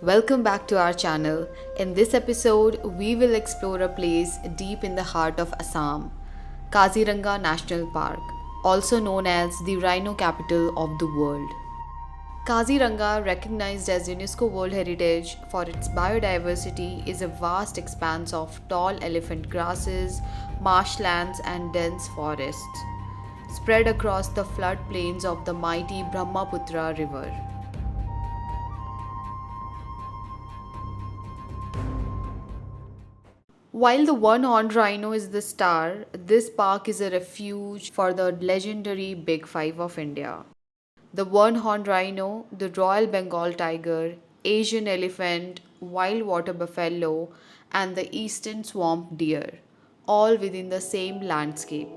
Welcome back to our channel. In this episode, we will explore a place deep in the heart of Assam, Kaziranga National Park, also known as the rhino capital of the world. Kaziranga, recognized as UNESCO World Heritage for its biodiversity, is a vast expanse of tall elephant grasses, marshlands, and dense forests, spread across the floodplains of the mighty Brahmaputra River. While the one horned rhino is the star, this park is a refuge for the legendary Big Five of India: the one horned rhino, the Royal Bengal tiger, Asian elephant, wild water buffalo, and the eastern swamp deer, all within the same landscape.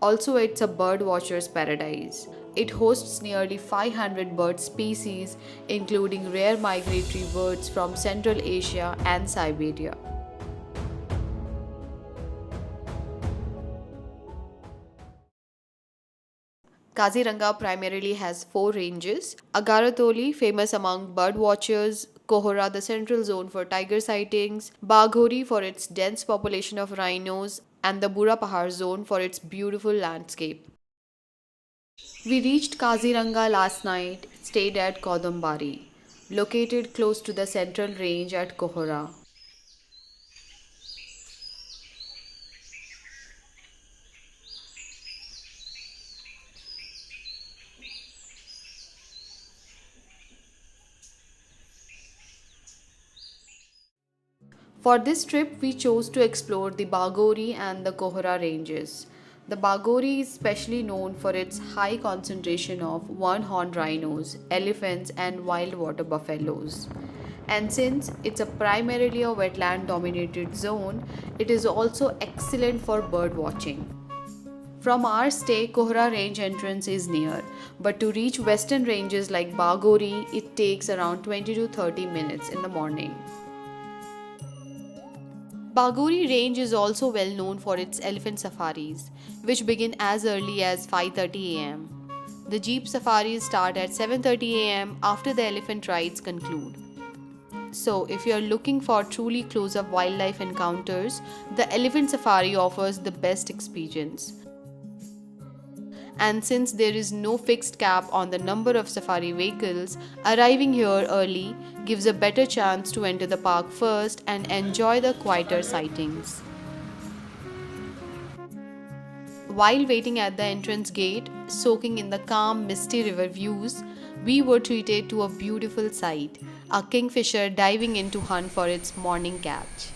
Also, it's a bird watcher's paradise. It hosts nearly 500 bird species, including rare migratory birds from Central Asia and Siberia. Kaziranga primarily has four ranges: Agaratoli, famous among bird watchers; Kohora, the central zone for tiger sightings; Baghori for its dense population of rhinos; and the Bura Pahar zone for its beautiful landscape. We reached Kaziranga last night, stayed at Kodumbari, located close to the central range at Kohora. For this trip, we chose to explore the Bagori and the Kohora ranges. The Bagori is specially known for its high concentration of one horned rhinos, elephants, and wild water buffaloes. And since it's a primarily a wetland dominated zone, it is also excellent for bird watching. From our stay, Kohra range entrance is near, but to reach western ranges like Bagori, it takes around 20 to 30 minutes in the morning. Baguri range is also well known for its elephant safaris, which begin as early as 5:30 am. The jeep safaris start at 7:30 am after the elephant rides conclude. So, if you are looking for truly close up wildlife encounters, the elephant safari offers the best experience. And since there is no fixed cap on the number of safari vehicles, arriving here early gives a better chance to enter the park first and enjoy the quieter sightings. While waiting at the entrance gate, soaking in the calm, misty river views, we were treated to a beautiful sight: a kingfisher diving in to hunt for its morning catch.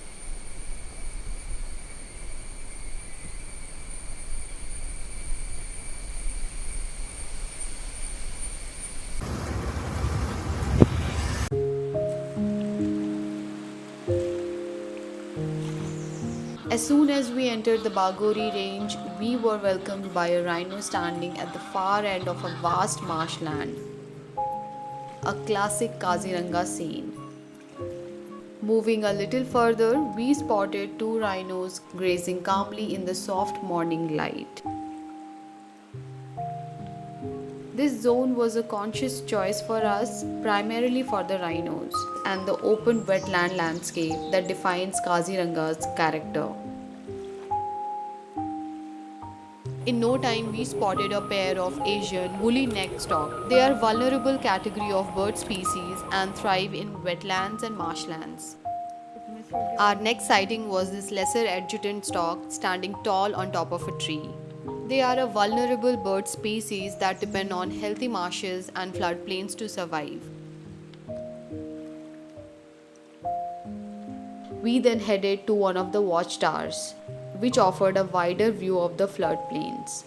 As soon as we entered the Bagori range, we were welcomed by a rhino standing at the far end of a vast marshland, a classic Kaziranga scene. Moving a little further, we spotted two rhinos grazing calmly in the soft morning light. This zone was a conscious choice for us, primarily for the rhinos and the open wetland landscape that defines Kaziranga's character. In no time, we spotted a pair of Asian woolly neck stork. They are vulnerable category of bird species and thrive in wetlands and marshlands. Our next sighting was this lesser adjutant stork standing tall on top of a tree. They are a vulnerable bird species that depend on healthy marshes and floodplains to survive. We then headed to one of the watchtowers, which offered a wider view of the floodplains.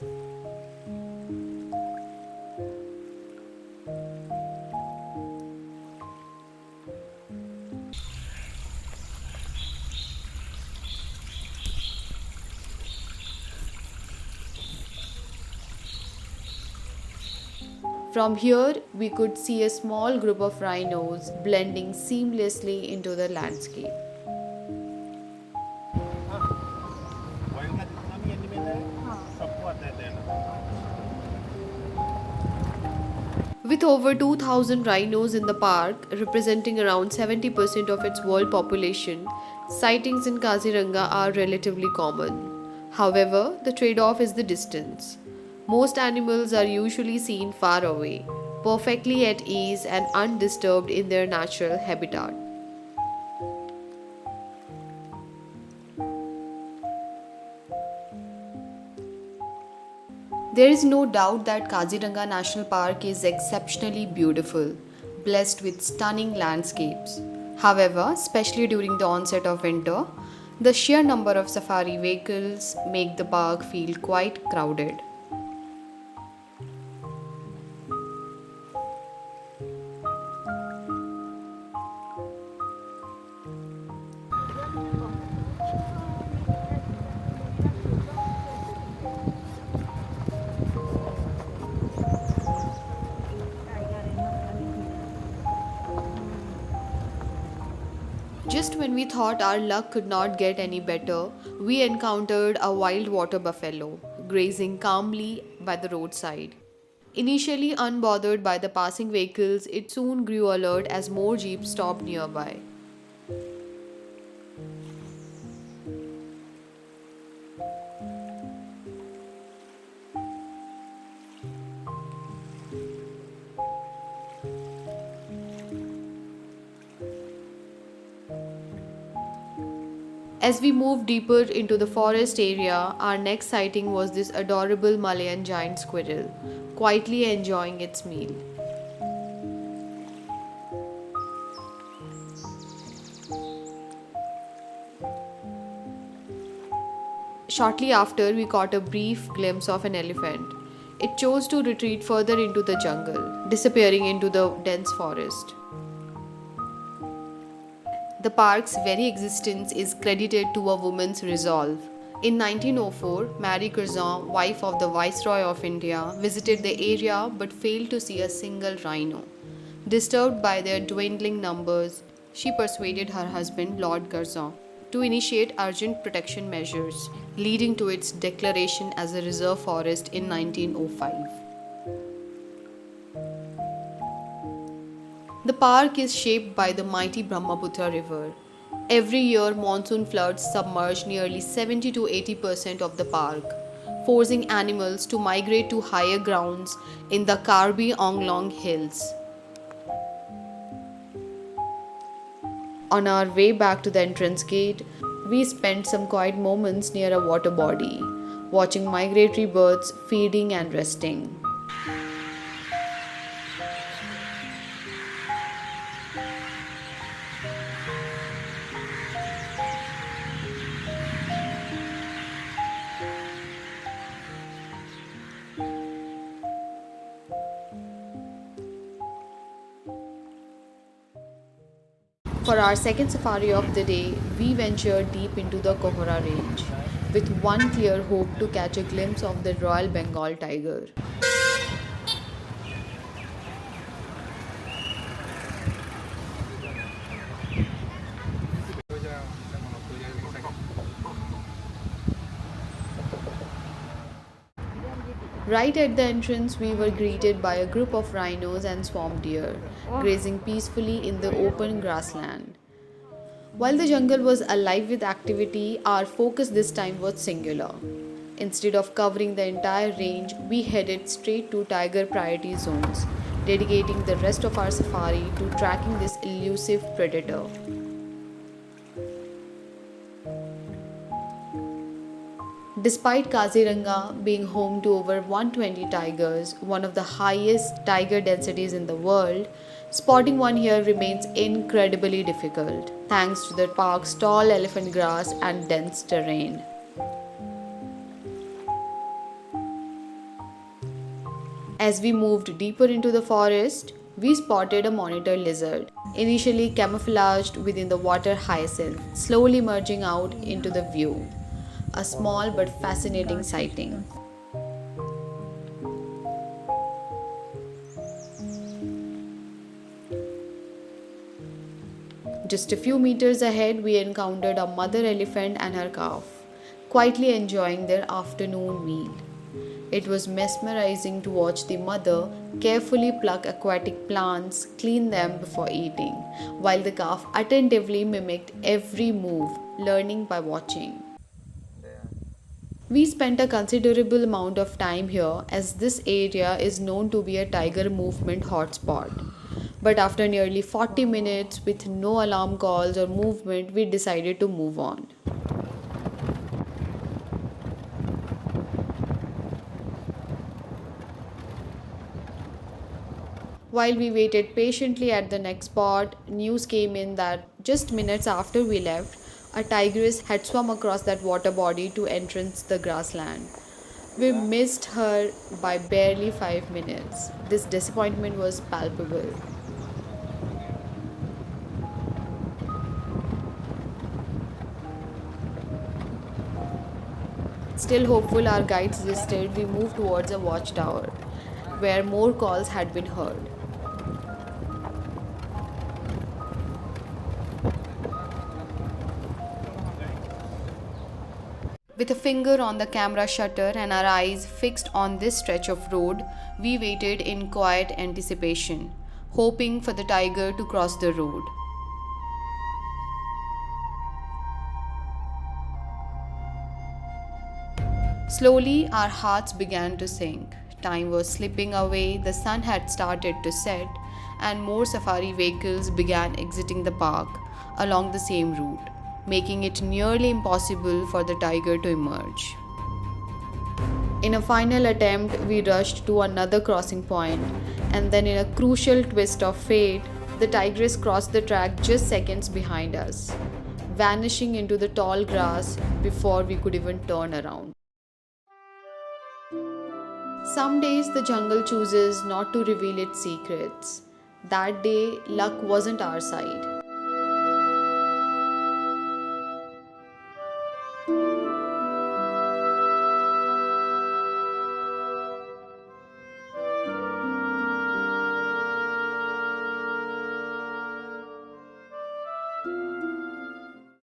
From here, we could see a small group of rhinos blending seamlessly into the landscape. With over 2,000 rhinos in the park, representing around 70% of its world population, sightings in Kaziranga are relatively common. However, the trade off is the distance. Most animals are usually seen far away, perfectly at ease and undisturbed in their natural habitat. There is no doubt that Kaziranga National Park is exceptionally beautiful, blessed with stunning landscapes. However, especially during the onset of winter, the sheer number of safari vehicles make the park feel quite crowded. Just when we thought our luck could not get any better, we encountered a wild water buffalo grazing calmly by the roadside. Initially unbothered by the passing vehicles, it soon grew alert as more jeeps stopped nearby. As we moved deeper into the forest area, our next sighting was this adorable Malayan giant squirrel, quietly enjoying its meal. Shortly after, we caught a brief glimpse of an elephant. It chose to retreat further into the jungle, disappearing into the dense forest. The park's very existence is credited to a woman's resolve. In 1904, Marie Curzon, wife of the Viceroy of India, visited the area but failed to see a single rhino. Disturbed by their dwindling numbers, she persuaded her husband, Lord Curzon, to initiate urgent protection measures, leading to its declaration as a reserve forest in 1905. The park is shaped by the mighty Brahmaputra River. Every year, monsoon floods submerge nearly 70 to 80% of the park, forcing animals to migrate to higher grounds in the Karbi Anglong Hills. On our way back to the entrance gate, we spent some quiet moments near a water body, watching migratory birds feeding and resting. For our second safari of the day, we ventured deep into the Kohora range, with one clear hope to catch a glimpse of the Royal Bengal tiger. Right at the entrance, we were greeted by a group of rhinos and swamp deer, grazing peacefully in the open grassland. While the jungle was alive with activity, our focus this time was singular. Instead of covering the entire range, we headed straight to tiger priority zones, dedicating the rest of our safari to tracking this elusive predator. Despite Kaziranga being home to over 120 tigers, one of the highest tiger densities in the world, spotting one here remains incredibly difficult thanks to the park's tall elephant grass and dense terrain. As we moved deeper into the forest, we spotted a monitor lizard, initially camouflaged within the water hyacinth, slowly merging out into the view. A small but fascinating sighting. Just a few meters ahead, we encountered a mother elephant and her calf, quietly enjoying their afternoon meal. It was mesmerizing to watch the mother carefully pluck aquatic plants, clean them before eating, while the calf attentively mimicked every move, learning by watching. We spent a considerable amount of time here as this area is known to be a tiger movement hotspot. But after nearly 40 minutes with no alarm calls or movement, we decided to move on. While we waited patiently at the next spot, news came in that just minutes after we left, a tigress had swum across that water body to entrance the grassland. We missed her by barely 5 minutes. This disappointment was palpable. Still hopeful, our guide suggested we move towards a watchtower where more calls had been heard. With a finger on the camera shutter and our eyes fixed on this stretch of road, we waited in quiet anticipation, hoping for the tiger to cross the road. Slowly, our hearts began to sink. Time was slipping away, the sun had started to set, and more safari vehicles began exiting the park along the same route, making it nearly impossible for the tiger to emerge. In a final attempt, we rushed to another crossing point, and then, in a crucial twist of fate, the tigress crossed the track just seconds behind us, vanishing into the tall grass before we could even turn around. Some days the jungle chooses not to reveal its secrets. That day, luck wasn't our side.